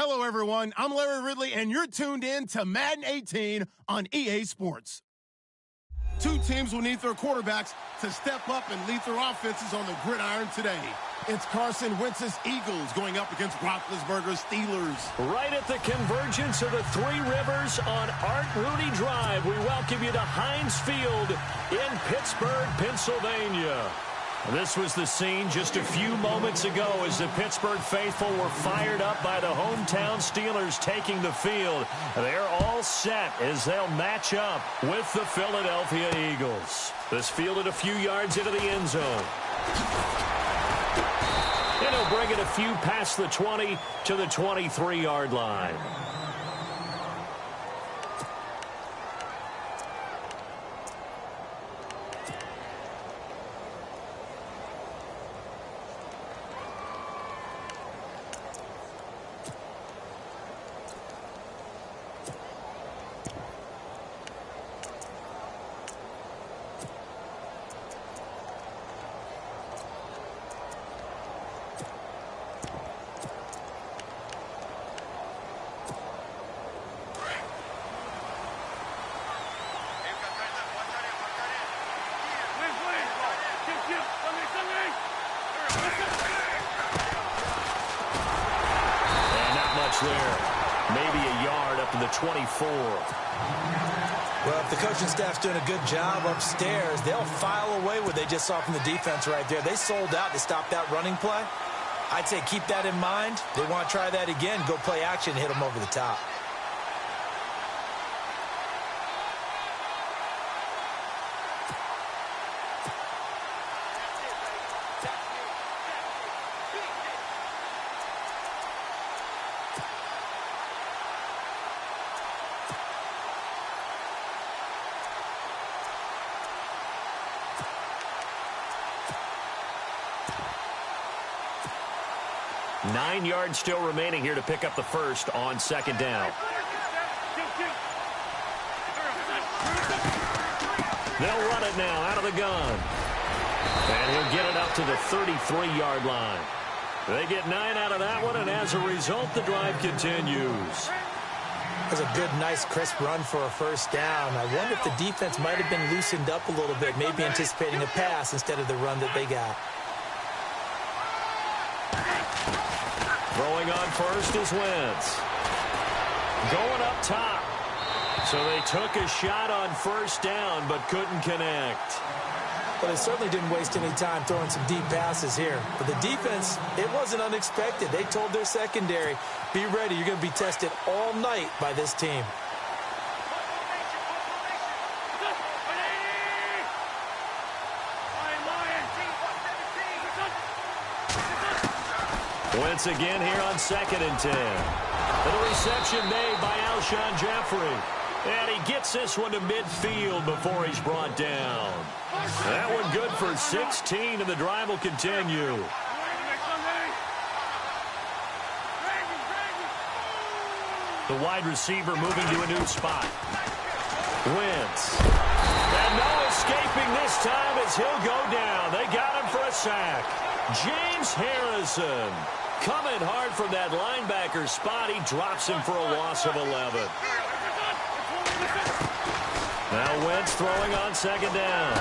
Hello, everyone. I'm Larry Ridley, and you're tuned in to Madden 18 on EA Sports. Two teams will need their quarterbacks to step up and lead their offenses on the gridiron today. It's Carson Wentz's Eagles going up against Roethlisberger's Steelers. Right at the convergence of the Three Rivers on Art Rooney Drive, we welcome you to Heinz Field in Pittsburgh, Pennsylvania. This was the scene just a few moments ago as the Pittsburgh faithful were fired up by the hometown Steelers taking the field. They're all set as they'll match up with the Philadelphia Eagles. This fielded a few yards into the end zone. And he'll bring it a few past the 20 to the 23-yard line. There. Maybe a yard up to the 24. Well, if the coaching staff's doing a good job upstairs, they'll file away what they just saw from the defense right there. They sold out to stop that running play. I'd say keep that in mind. They want to try that again, go play action, hit them over the top. Nine yards still remaining here to pick up the first on second down. They'll run it now out of the gun. And he'll get it up to the 33-yard line. They get 9 out of that one, and as a result, the drive continues. That's a good, nice, crisp run for a first down. I wonder if the defense might have been loosened up a little bit, maybe anticipating a pass instead of the run that they got. Throwing on first is Wentz. Going up top. So they took a shot on first down but couldn't connect. Well, they certainly didn't waste any time throwing some deep passes here. But the defense, it wasn't unexpected. They told their secondary, be ready. You're going to be tested all night by this team. Wentz again here on 2nd and 10. And a reception made by Alshon Jeffrey. And he gets this one to midfield before he's brought down. That one good for 16, and the drive will continue. The wide receiver moving to a new spot. Wentz. And no escaping this time as he'll go down. They got him for a sack. James Harrison coming hard from that linebacker spot. He drops him for a loss of 11. Now Wentz throwing on second down.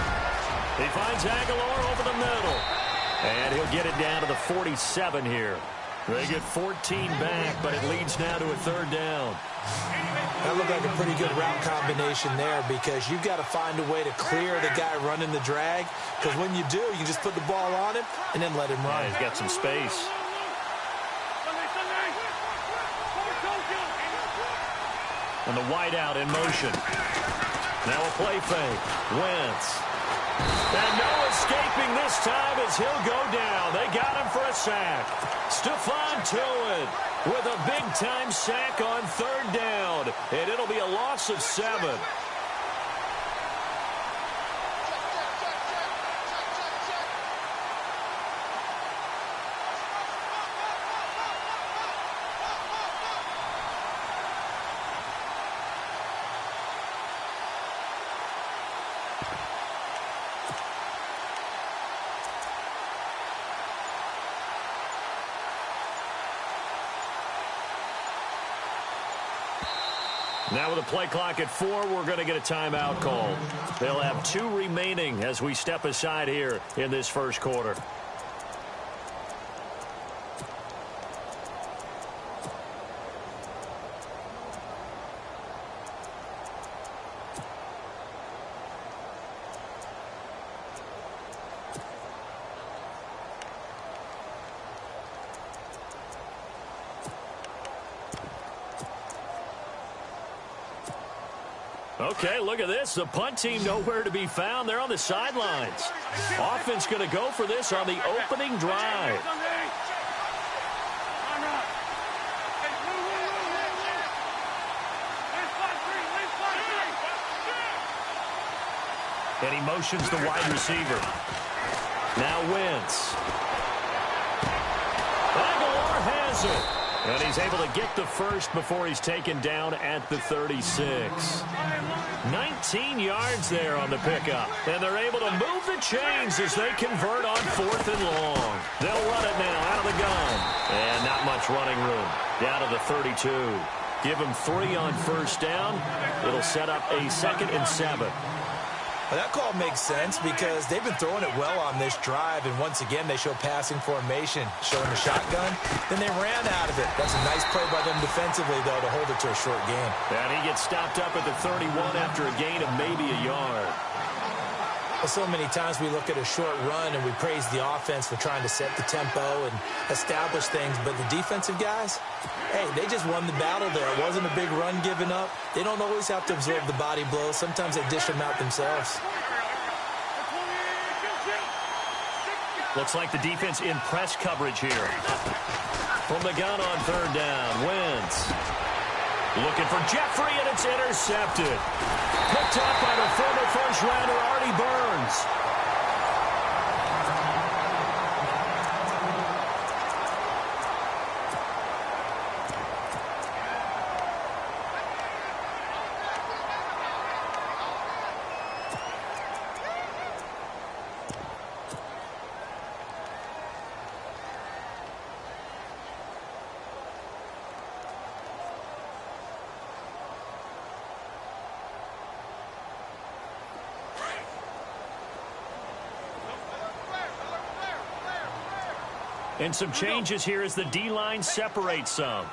He finds Aguilar over the middle. And he'll get it down to the 47 here. They get 14 back, but it leads now to a third down. That looked like a pretty good route combination there because you've got to find a way to clear the guy running the drag. Because when you do, you just put the ball on him and then let him run. Yeah, he's got some space. And the wideout in motion. Now a play fake. Wentz. And no escaping this time as he'll go down. They got him for a sack. Stephon Tuitt with a big-time sack on third down. And it'll be a loss of 7. Now with a play clock at 4, we're going to get a timeout call. They'll have 2 remaining as we step aside here in this first quarter. Okay, look at this. The punt team nowhere to be found. They're on the sidelines. Offense going to go for this on the opening drive. And he motions the wide receiver. Now Wentz. Aguilar has it. And he's able to get the first before he's taken down at the 36. 19 yards there on the pickup. And they're able to move the chains as they convert on 4th and long. They'll run it now out of the gun. And not much running room. Down to the 32. Give them 3 on first down. It'll set up a 2nd and 7. Well, that call makes sense because they've been throwing it well on this drive, and once again they show passing formation, showing the shotgun. Then they ran out of it. That's a nice play by them defensively, though, to hold it to a short gain. And he gets stopped up at the 31 after a gain of maybe a yard. Well, so many times we look at a short run and we praise the offense for trying to set the tempo and establish things, but the defensive guys, hey, they just won the battle there. It wasn't a big run given up. They don't always have to absorb the body blows. Sometimes they dish them out themselves. Looks like the defense in press coverage here. From the gun on 3rd down, Wentz. Looking for Jeffrey, and it's intercepted. Picked up by the former first-rounder, Artie Burns. And some changes here as the D-line separates some.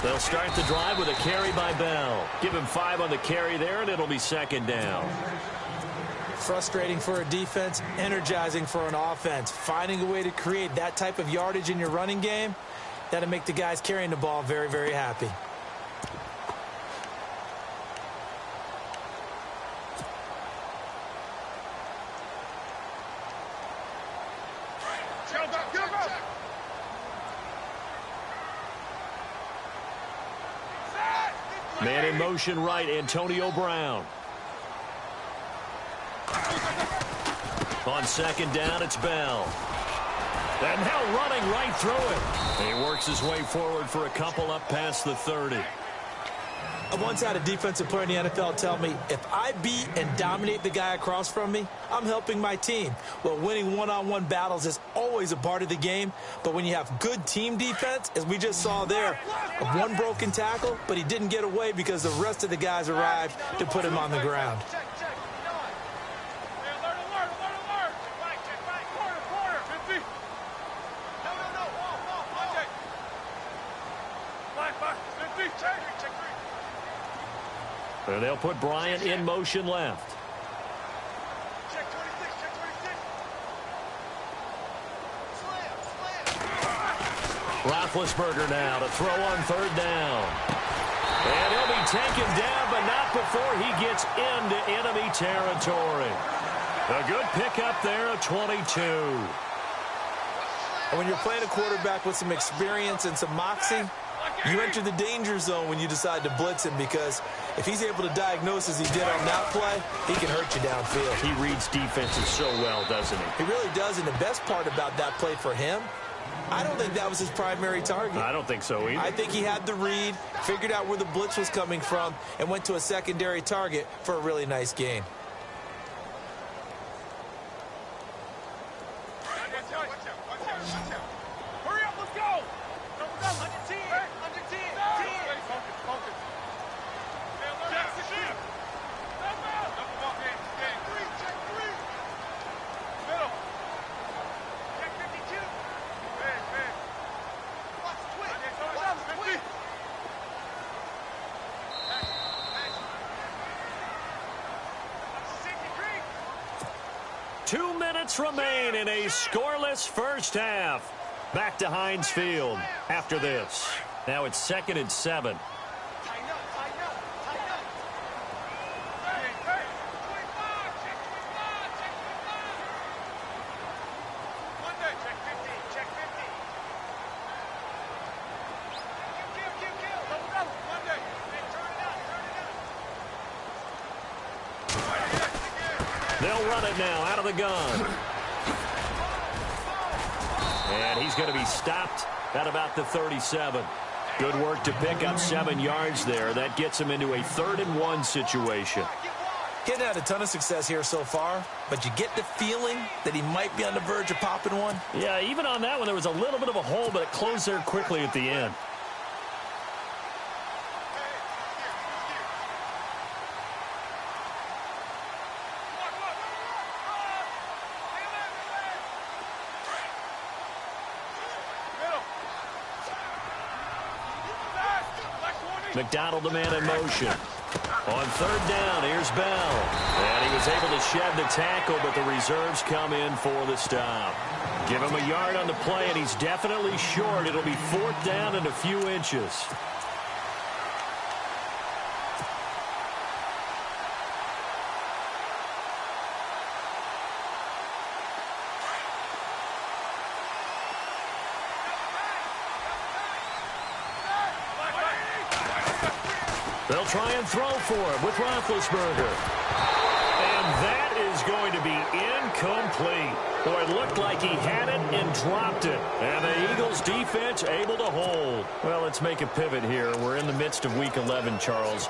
They'll start the drive with a carry by Bell. Give him 5 on the carry there, and it'll be 2nd down. Frustrating for a defense, energizing for an offense. Finding a way to create that type of yardage in your running game, that'll make the guys carrying the ball very, very happy. Man in motion right, Antonio Brown. On 2nd down, it's Bell. And now running right through it. He works his way forward for a couple up past the 30. I once had a defensive player in the NFL tell me, if I beat and dominate the guy across from me, I'm helping my team. Well, winning one-on-one battles is always a part of the game, but when you have good team defense, as we just saw there, one broken tackle, but he didn't get away because the rest of the guys arrived to put him on the ground. And they'll put Bryant in motion left. Roethlisberger now to throw on 3rd down. And he'll be taken down, but not before he gets into enemy territory. A good pickup there at 22. And when you're playing a quarterback with some experience and some moxie, you enter the danger zone when you decide to blitz him, because if he's able to diagnose as he did on that play, he can hurt you downfield. He reads defenses so well, doesn't he? He really does, and the best part about that play for him, I don't think that was his primary target. I don't think so either. I think he had the read, figured out where the blitz was coming from, and went to a secondary target for a really nice gain. Two minutes remain in a scoreless first half. Back to Heinz Field after this. Now it's 2nd and 7. They'll run it now out of the gun. And he's going to be stopped at about the 37. Good work to pick up 7 yards there. That gets him into a 3rd and 1 situation. Getting had a ton of success here so far, but you get the feeling that he might be on the verge of popping one. Yeah, even on that one, there was a little bit of a hole, but it closed there quickly at the end. McDonald, the man in motion. On 3rd down, here's Bell. And he was able to shed the tackle, but the reserves come in for the stop. Give him a yard on the play, and he's definitely short. It'll be 4th down and a few inches. They'll try and throw for him with Roethlisberger. And that is going to be incomplete. Boy, it looked like he had it and dropped it. And the Eagles defense able to hold. Well, let's make a pivot here. We're in the midst of Week 11, Charles.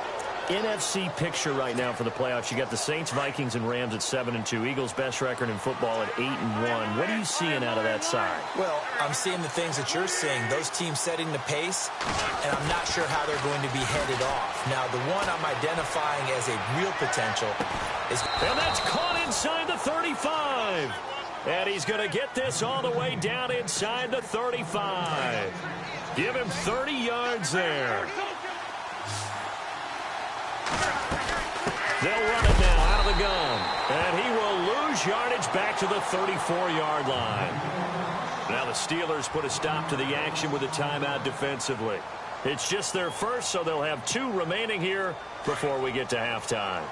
NFC picture right now for the playoffs. You got the Saints, Vikings, and Rams at 7-2. Eagles' best record in football at 8-1. What are you seeing out of that side? Well, I'm seeing the things that you're seeing. Those teams setting the pace, and I'm not sure how they're going to be headed off. Now, the one I'm identifying as a real potential is... And that's caught inside the 35. And he's going to get this all the way down inside the 35. Give him 30 yards there. They'll run it now out of the gun. And he will lose yardage back to the 34-yard line. Now the Steelers put a stop to the action with a timeout defensively. It's just their first, so they'll have 2 remaining here before we get to halftime.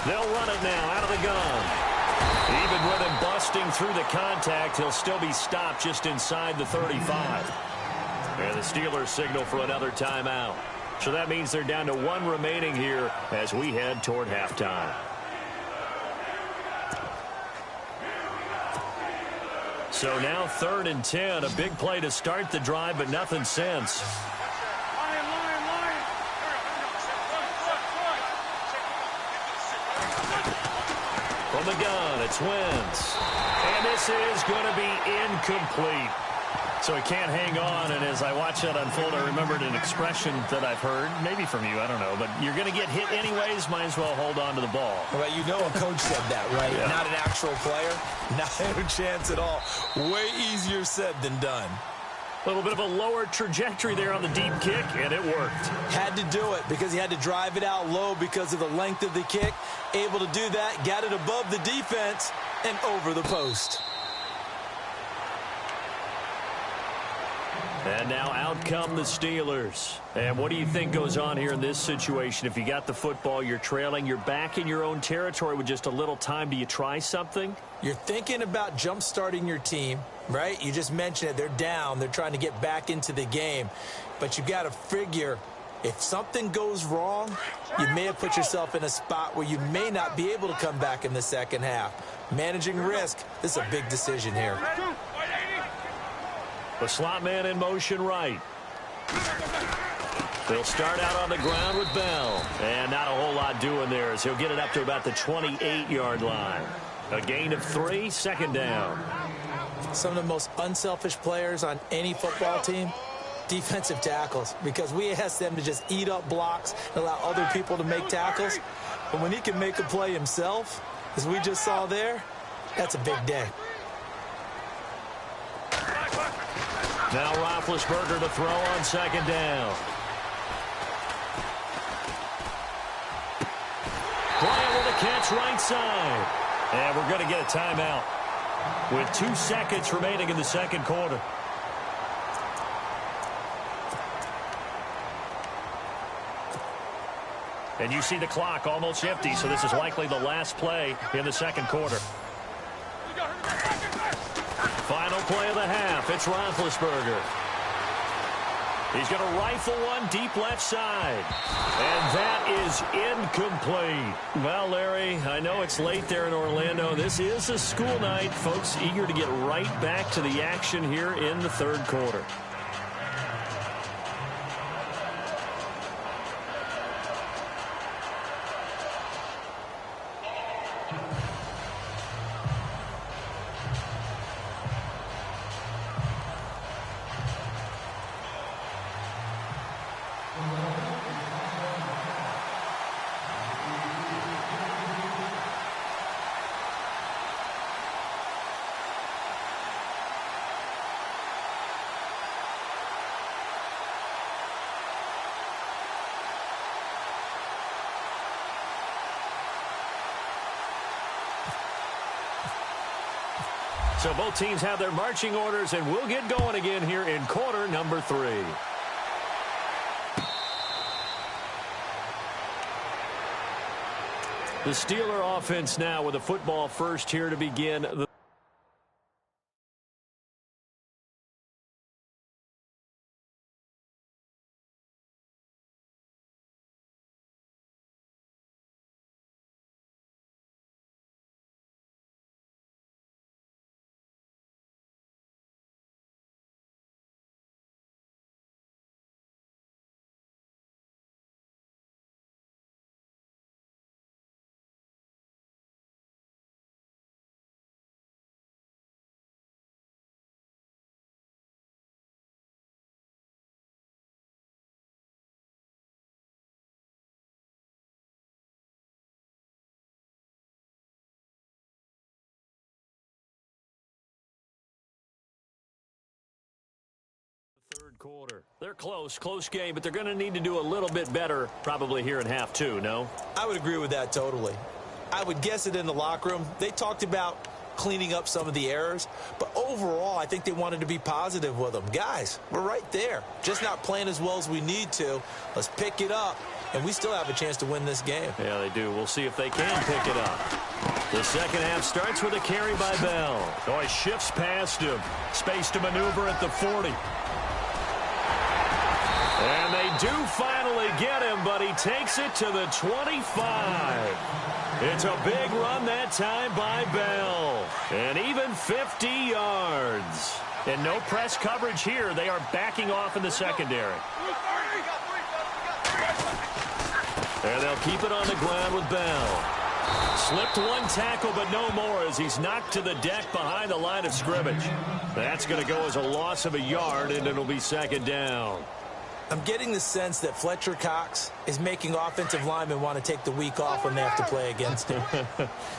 They'll run it now out of the gun. Even with him busting through the contact, he'll still be stopped just inside the 35. And the Steelers signal for another timeout. So that means they're down to 1 remaining here as we head toward halftime. So now 3rd and 10. A big play to start the drive, but nothing since. From the gun, it's Wentz. And this is going to be incomplete. So he can't hang on, and as I watch that unfold, I remembered an expression that I've heard, maybe from you, I don't know, but you're going to get hit anyways, might as well hold on to the ball. Well, you know a coach said that, right? Yeah. Not an actual player. Not a chance at all. Way easier said than done. A little bit of a lower trajectory there on the deep kick, and it worked. Had to do it because he had to drive it out low because of the length of the kick. Able to do that, got it above the defense, and over the post. And now out come the Steelers. And what do you think goes on here in this situation? If you got the football, you're trailing, you're back in your own territory with just a little time. Do you try something? You're thinking about jump-starting your team, right? You just mentioned it. They're down. They're trying to get back into the game. But you've got to figure if something goes wrong, you may have put yourself in a spot where you may not be able to come back in the second half. Managing risk, this is a big decision here. The slot man in motion right. They'll start out on the ground with Bell. And not a whole lot doing there as he'll get it up to about the 28-yard line. A gain of 3, second down. Some of the most unselfish players on any football team, defensive tackles, because we ask them to just eat up blocks and allow other people to make tackles. But when he can make a play himself, as we just saw there, that's a big day. Now Roethlisberger to throw on second down. Bryant with a catch right side. And we're going to get a timeout with 2 seconds remaining in the second quarter. And you see the clock almost empty, so this is likely the last play in the second quarter. Final play of the half. It's Roethlisberger. He's going to rifle one deep left side. And that is incomplete. Well, Larry, I know it's late there in Orlando. This is a school night. Folks eager to get right back to the action here in the third quarter. So both teams have their marching orders, and we'll get going again here in quarter number 3. The Steeler offense now with a football first here to begin the third quarter. They're close game, but they're going to need to do a little bit better probably here in half 2, no? I would agree with that totally. I would guess it in the locker room. They talked about cleaning up some of the errors, but overall, I think they wanted to be positive with them. Guys, we're right there. Just not playing as well as we need to. Let's pick it up, and we still have a chance to win this game. Yeah, they do. We'll see if they can pick it up. The second half starts with a carry by Bell. Oh, he shifts past him. Space to maneuver at the 40. And they do finally get him, but he takes it to the 25. It's a big run that time by Bell. And even 50 yards. And no press coverage here. They are backing off in the secondary. And they'll keep it on the ground with Bell. Slipped one tackle, but no more as he's knocked to the deck behind the line of scrimmage. That's going to go as a loss of a yard, and it'll be second down. I'm getting the sense that Fletcher Cox is making offensive linemen want to take the week off when they have to play against him.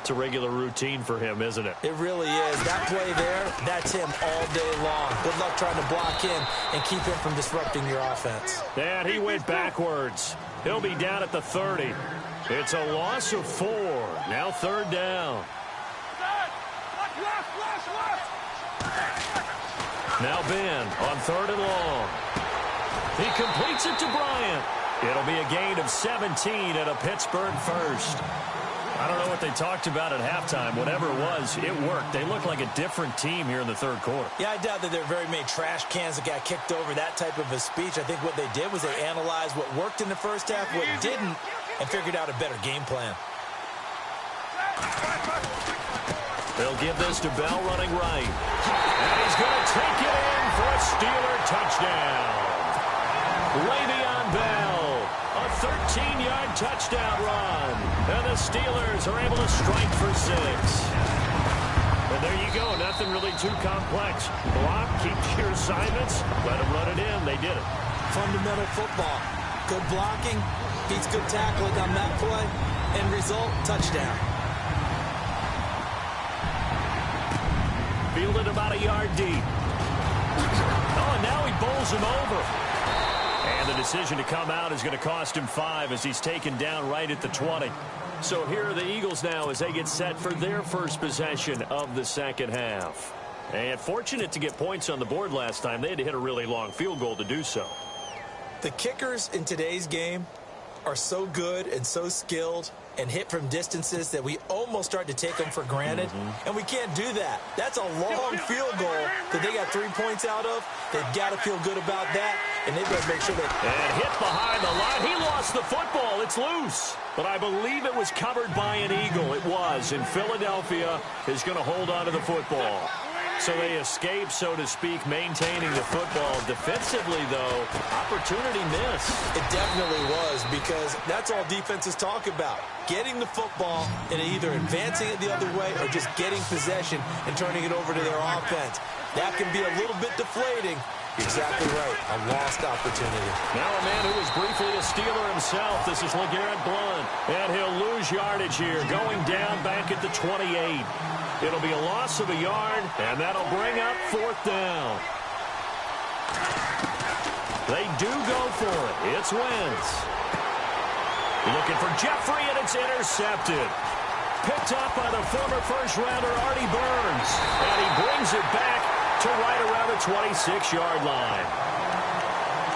It's a regular routine for him, isn't it? It really is. That play there, that's him all day long. Good luck trying to block him and keep him from disrupting your offense. And he went backwards. He'll be down at the 30. It's a loss of 4. Now third down. Now Ben on third and long. He completes it to Bryant. It'll be a gain of 17 and a Pittsburgh first. I don't know what they talked about at halftime. Whatever it was, it worked. They look like a different team here in the third quarter. Yeah, I doubt that there are very many trash cans that got kicked over, that type of a speech. I think what they did was they analyzed what worked in the first half, what didn't, and figured out a better game plan. They'll give this to Bell running right. And he's going to take it in for a Steeler touchdown. Le'Veon Bell A 13-yard touchdown run. And the Steelers are able to strike for 6. And there you go. Nothing really too complex. Block, keep your assignments, let them run it in. They did it. Fundamental football. Good blocking, beats good tackling on that play. End result, touchdown. Fielded about a yard deep. Oh, and now he bowls him over. And the decision to come out is going to cost him 5 as he's taken down right at the 20. So here are the Eagles now as they get set for their first possession of the second half. And fortunate to get points on the board last time. They had to hit a really long field goal to do so. The kickers in today's game are so good and so skilled and hit from distances that we almost start to take them for granted. And we can't do that. That's a long field goal that they got 3 points out of. They've got to feel good about that, and they've got to make sure that... And hit behind the line. He lost the football. It's loose. But I believe it was covered by an Eagle. It was. And Philadelphia is going to hold on to the football. So they escape, so to speak, maintaining the football. Defensively, though, opportunity missed. It definitely was, because that's all defenses talk about. Getting the football and either advancing it the other way or just getting possession and turning it over to their offense. That can be a little bit deflating. Exactly right. A lost opportunity. Now a man who was briefly a Steeler himself. This is LeGarrette Blount. And he'll lose yardage here, going down back at the 28. It'll be a loss of a yard, and that'll bring up 4th down. They do go for it. It's Wentz. Looking for Jeffrey, and it's intercepted. Picked up by the former first-rounder Artie Burns. And he brings it back to right around the 26-yard line.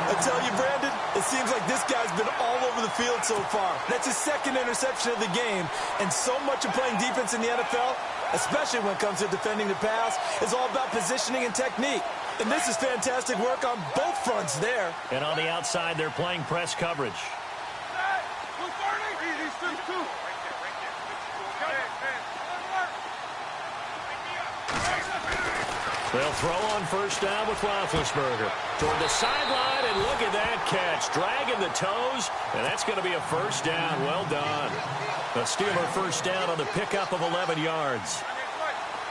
I tell you, Brandon, it seems like this guy's been all over the field so far. That's his 2nd interception of the game. And so much of playing defense in the NFL, especially when it comes to defending the pass, is all about positioning and technique. And this is fantastic work on both fronts there. And on the outside, they're playing press coverage. They'll throw on first down with Roethlisberger. Toward the sideline, and look at that catch. Dragging the toes, and that's going to be a first down. Well done. A Steeler first down on the pickup of 11 yards.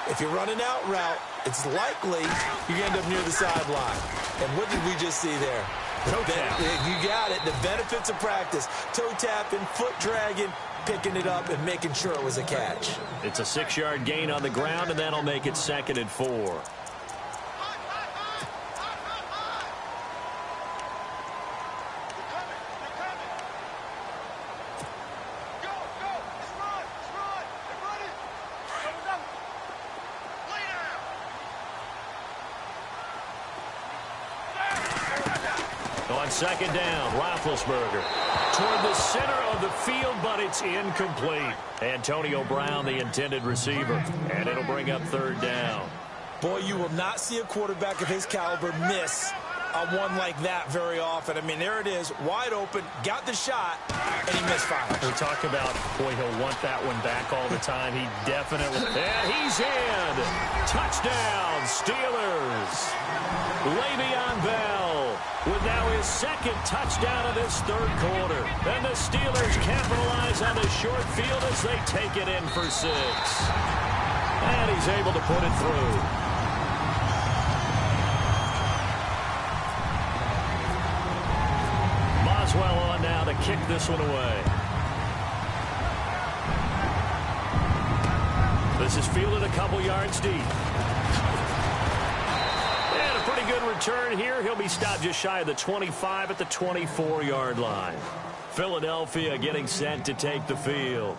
If you're running out route, it's likely you end up near the sideline. And what did we just see there? Toe tap. You got it. The benefits of practice. Toe tapping, foot dragging, picking it up, and making sure it was a catch. It's a 6-yard gain on the ground, and that'll make it 2nd and 4. On 2nd down, Roethlisberger toward the center of the field, but it's incomplete. Antonio Brown, the intended receiver, and it'll bring up 3rd down. Boy, you will not see a quarterback of his caliber miss on one like that very often. I mean, there it is, wide open, got the shot, and he misfired. We talk about, boy, he'll want that one back all the time. He definitely... And he's in! Touchdown, Steelers! Le'Veon Bell with now his 2nd touchdown of this 3rd quarter. And the Steelers capitalize on the short field as they take it in for 6. And he's able to put it through. Boswell on now to kick this one away. This is fielded a couple yards deep. And a pretty good return here. He'll be stopped just shy of the 25 at the 24-yard line. Philadelphia getting set to take the field.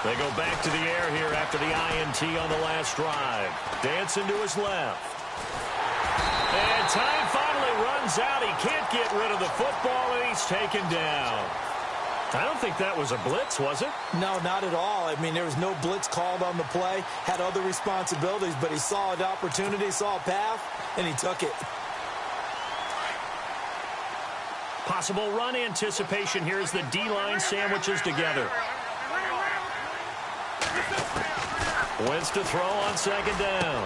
They go back to the air here after the INT on the last drive. Dancing to his left. time finally runs out. He can't get rid of the football, and he's taken down. I don't think that was a blitz, was it? No, not at all. I mean, there was no blitz called on the play. Had other responsibilities, but he saw an opportunity, saw a path, and he took it. Possible run anticipation here as the D-line sandwiches together. Wentz to throw on second down.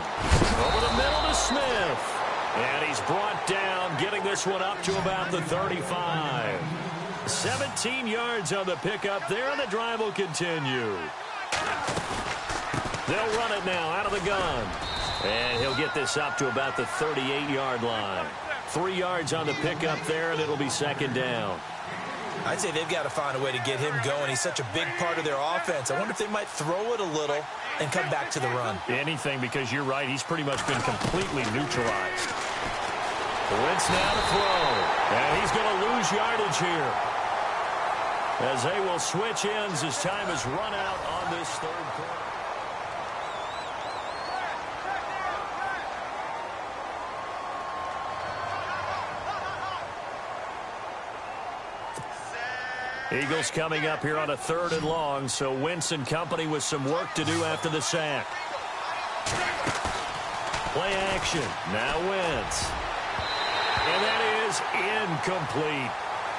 Over the middle to Smith. And he's brought down, getting this one up to about the 35. 17 yards on the pickup there, and the drive will continue. They'll run it now out of the gun. And he'll get this up to about the 38-yard line. 3 yards on the pickup there, and it'll be second down. I'd say they've got to find a way to get him going. He's such a big part of their offense. I wonder if they might throw it a little and come back to the run. Anything, because you're right. He's pretty much been completely neutralized. Wentz now to throw. And he's going to lose yardage here, as they will switch ends as time has run out on this third quarter. Eagles coming up here on a 3rd and long, so Wentz and company with some work to do after the sack. Play action. Now Wentz. And that is incomplete.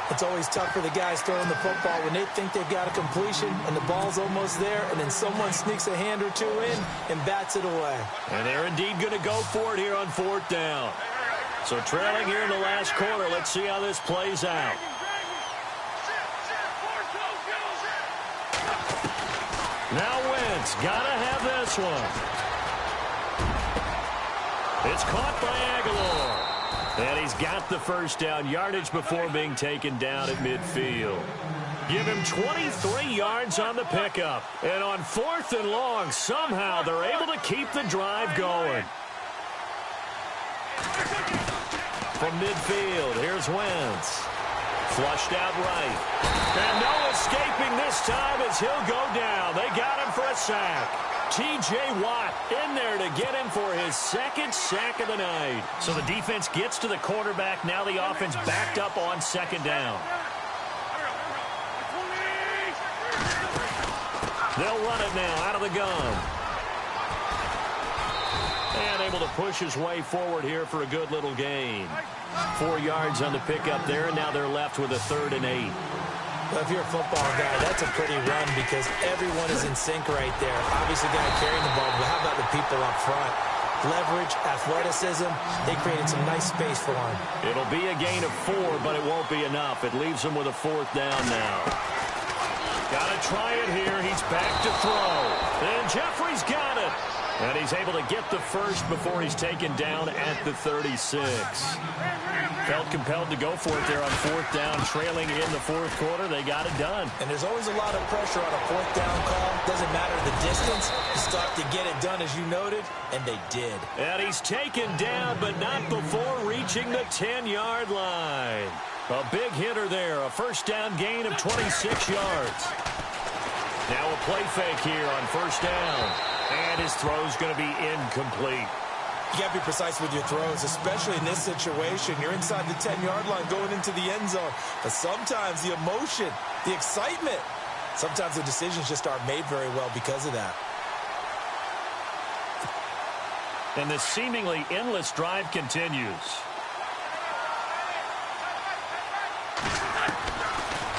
It's always tough for the guys throwing the football when they think they've got a completion and the ball's almost there, and then someone sneaks a hand or two in and bats it away. And they're indeed going to go for it here on 4th down. So trailing here in the last quarter, let's see how this plays out. Now Wentz, gotta have this one. It's caught by Aguilar. And he's got the first down, yardage before being taken down at midfield. Give him 23 yards on the pickup. And on 4th and long, somehow they're able to keep the drive going. From midfield, here's Wentz. Flushed out right. And no escaping this time as he'll go down. They got him for a sack. T.J. Watt in there to get him for his 2nd sack of the night. So the defense gets to the quarterback. Now the offense backed up on 2nd down. They'll run it now out of the gun. And able to push his way forward here for a good little gain. 4 yards on the pickup there, and now they're left with a 3rd and 8. Well, if you're a football guy, that's a pretty run because everyone is in sync right there. Obviously, the guy carrying the ball, but how about the people up front? Leverage, athleticism, they created some nice space for him. It'll be a gain of 4, but it won't be enough. It leaves him with a 4th down now. Got to try it here. He's back to throw. And Jeffrey's got it. And he's able to get the first before he's taken down at the 36. Felt compelled to go for it there on 4th down, trailing in the 4th quarter. They got it done. And there's always a lot of pressure on a 4th down call. Doesn't matter the distance. You still have to get it done, as you noted, and they did. And he's taken down, but not before reaching the 10-yard line. A big hitter there, a 1st down gain of 26 yards. Now a play fake here on 1st down. And his throw's going to be incomplete. You got to be precise with your throws, especially in this situation. You're inside the 10-yard line going into the end zone. But sometimes the emotion, the excitement, sometimes the decisions just aren't made very well because of that. And the seemingly endless drive continues.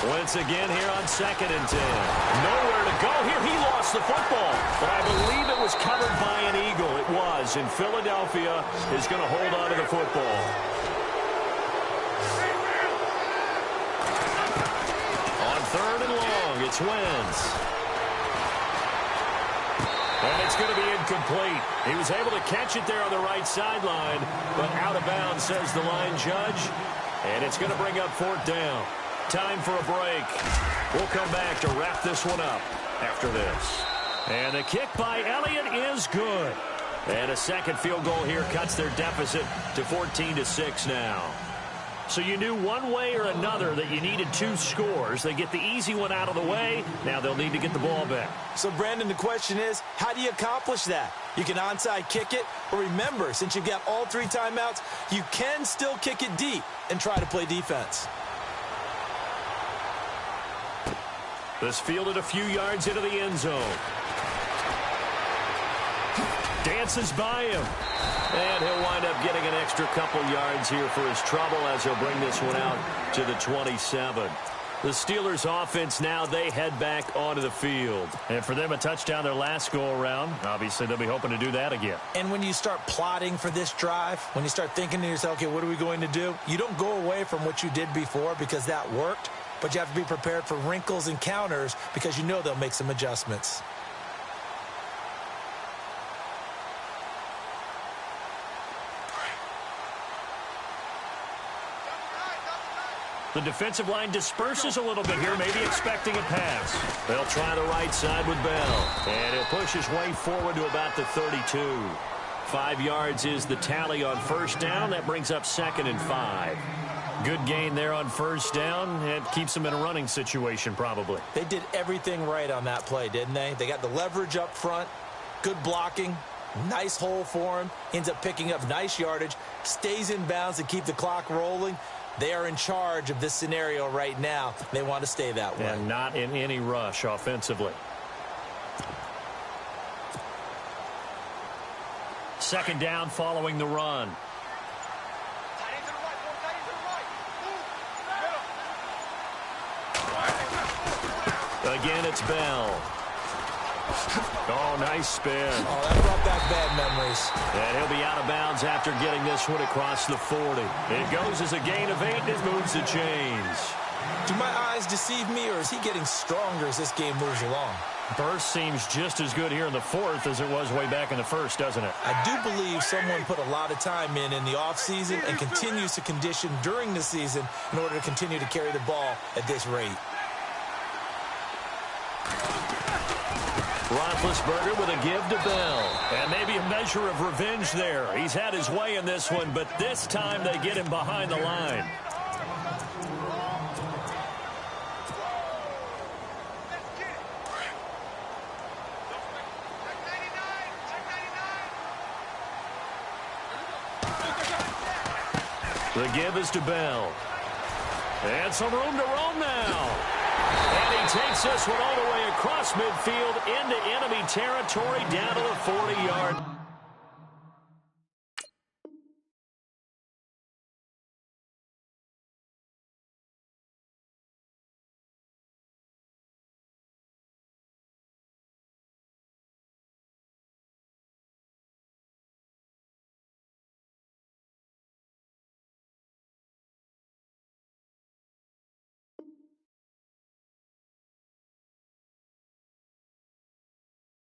Once again here on 2nd and 10. Nowhere to go here. He lost the football. But I believe it was covered by an Eagle. It was. And Philadelphia is going to hold on to the football. On 3rd and long, it's Wentz. And it's going to be incomplete. He was able to catch it there on the right sideline, but out of bounds, says the line judge. And it's going to bring up 4th down. Time for a break. We'll come back to wrap this one up after this. And the kick by Elliott is good. And a second field goal here cuts their deficit to 14-6 now. So you knew one way or another that you needed 2 scores. They get the easy one out of the way. Now they'll need to get the ball back. So, Brandon, the question is, how do you accomplish that? You can onside kick it, or remember, since you've got all 3 timeouts, you can still kick it deep and try to play defense. This fielded a few yards into the end zone. Dances by him. And he'll wind up getting an extra couple yards here for his trouble as he'll bring this one out to the 27. The Steelers offense now, they head back onto the field. And for them, a touchdown their last go-around. Obviously, they'll be hoping to do that again. And when you start plotting for this drive, when you start thinking to yourself, okay, what are we going to do? You don't go away from what you did before because that worked, but you have to be prepared for wrinkles and counters because you know they'll make some adjustments. The defensive line disperses a little bit here, maybe expecting a pass. They'll try the right side with Bell. And he'll push his way forward to about the 32. 5 yards is the tally on first down. That brings up 2nd and 5. Good gain there on first down. It keeps them in a running situation probably. They did everything right on that play, didn't they? They got the leverage up front, good blocking, nice hole for him, ends up picking up nice yardage, stays in bounds and keep the clock rolling. They are in charge of this scenario right now. They want to stay that way. And not in any rush offensively. 2nd down following the run. Again, it's Bell. Oh, nice spin. Oh, that brought back bad memories. And he'll be out of bounds after getting this one across the 40. It goes as a gain of 8, and it moves the chains. Do my eyes deceive me, or is he getting stronger as this game moves along? Burst seems just as good here in the 4th as it was way back in the 1st, doesn't it? I do believe someone put a lot of time in the offseason and continues to condition during the season in order to continue to carry the ball at this rate. Roethlisberger with a give to Bell. And maybe a measure of revenge there. He's had his way in this one, but this time they get him behind the line. The give is to Bell. And some room to roam now. And he takes this one all the way across midfield into enemy territory down to the 40-yard.